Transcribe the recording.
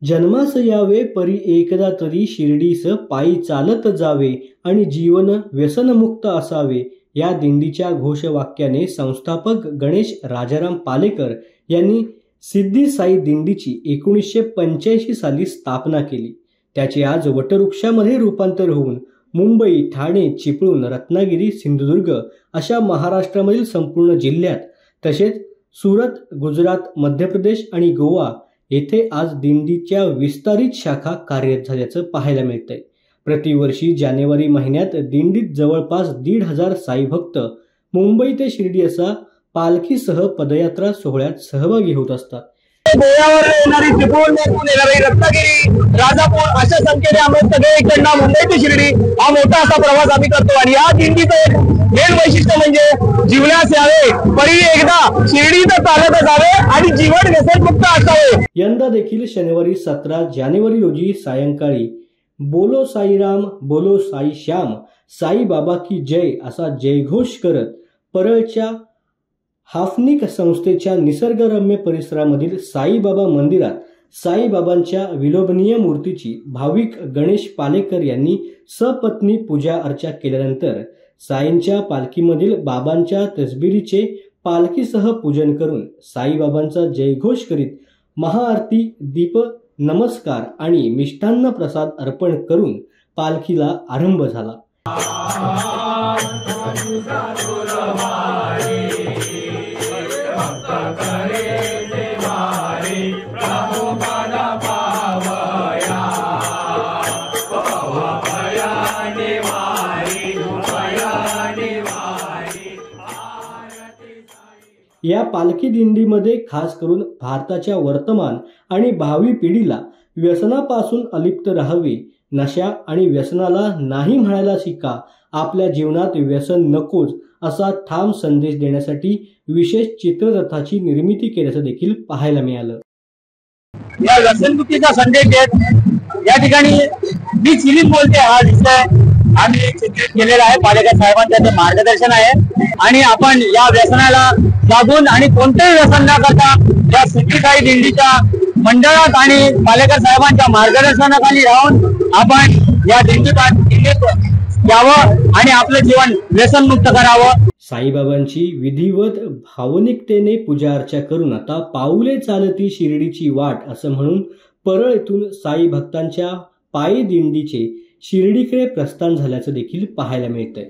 जन्मास यावे परी एकदा तरी शिर्डीस पायी चालत जावे आणि जीवन व्यसनमुक्त असावे या दिंडीच्या घोषवाक्याने संस्थापक गणेश राजाराम पालेकर यांनी सिद्धी साई दिंडीची 1985 साली स्थापना केली। त्याचे आज वटवृक्षामध्ये रूपांतर होऊन मुंबई, ठाणे, चिपळूण, रत्नागिरी, सिंधुदुर्ग अशा महाराष्ट्रामधील संपूर्ण जिल्ह्यात तसेच सुरत, गुजरात, मध्य प्रदेश आणि गोवा येथे आज दिंडीच्या विस्तारित शाखा कार्यरत झाल्याचं पाहायला मिळतंय। प्रतिवर्षी जानेवारी महिन्यात दिंडीत जवळपास 1,500 साई भक्त मुंबई ते शिर्डी असा पालखीसह पदयात्रा सोहळ्यात सहभागी होत असतात। गोव्यावर येणारी, चिपळूणवरून येणारी, रत्नागिरी, राजापूर अशा संख्येने आम्ही सगळे इकडनं मुंबई ते शिर्डी हा मोठा असा प्रवास आम्ही करतो। आणि या दिंडीचं मेन वैशिष्ट्य म्हणजे जीवनास यावे परी एकदा शिर्डीत चालत जावे आणि जीवन व्यसनमुक्त असावे। यंदा देखील शनिवारी 17 जानेवारी रोजी सायंकाळी बोलो साईराम, बोलो साई श्याम, साई बाबा की जय असा जयघोष करत परळच्या हाफनिक संस्थेच्या निसर्गरम्य परिसरामधील साईबाबा मंदिरात साईबाबांच्या विलोभनीय मूर्तीची भाविक गणेश पालेकर यांनी सपत्नी पूजा अर्चा केल्यानंतर साईंच्या पालखीमधील बाबांच्या तसबिरीचे पालखीसह पूजन करून साईबाबांचा जयघोष करीत महाआरती, दीप नमस्कार आणि मिष्टान्न प्रसाद अर्पण करून पालखीला आरंभ झाला। या पालखी दिंडीमध्ये खास करून भारताच्या वर्तमान आणि भावी पिढीला व्यसनापासून अलिप्त राहावे, नशा आणि व्यसनाला नाही म्हणायला शिका, आपल्या जीवनात व्यसन नकोच असा ठाम संदेश देण्यासाठी विशेष चित्ररथाची निर्मिती केल्याचं देखील पाहायला मिळालं। या व्यसनमुक्तीचा संदेश देत या ठिकाणी मी चिलीत बोलते हा विषय आम्ही चित्रित केलेला आहे। पालेकर साहेबांचं मार्गदर्शन आहे आणि आपण या व्यसनाला लागून आणि कोणतेही व्यसन न करता या सिद्धी साई दिंडीच्या मंडळात आणि पालेकर साहेबांच्या मार्गदर्शनाखाली राहून आपण या दिंडीत यावं आणि आपलं जीवन व्यसनमुक्त करावं। साईबाबांची विधिवत भावनिकतेने पूजा अर्चा करून आता पाऊले चालती शिर्डीची वाट असं म्हणून परळ येथून साई भक्तांच्या पायी दिंडीचे शिर्डीकडे प्रस्थान झाल्याचं देखील पाहायला मिळतंय।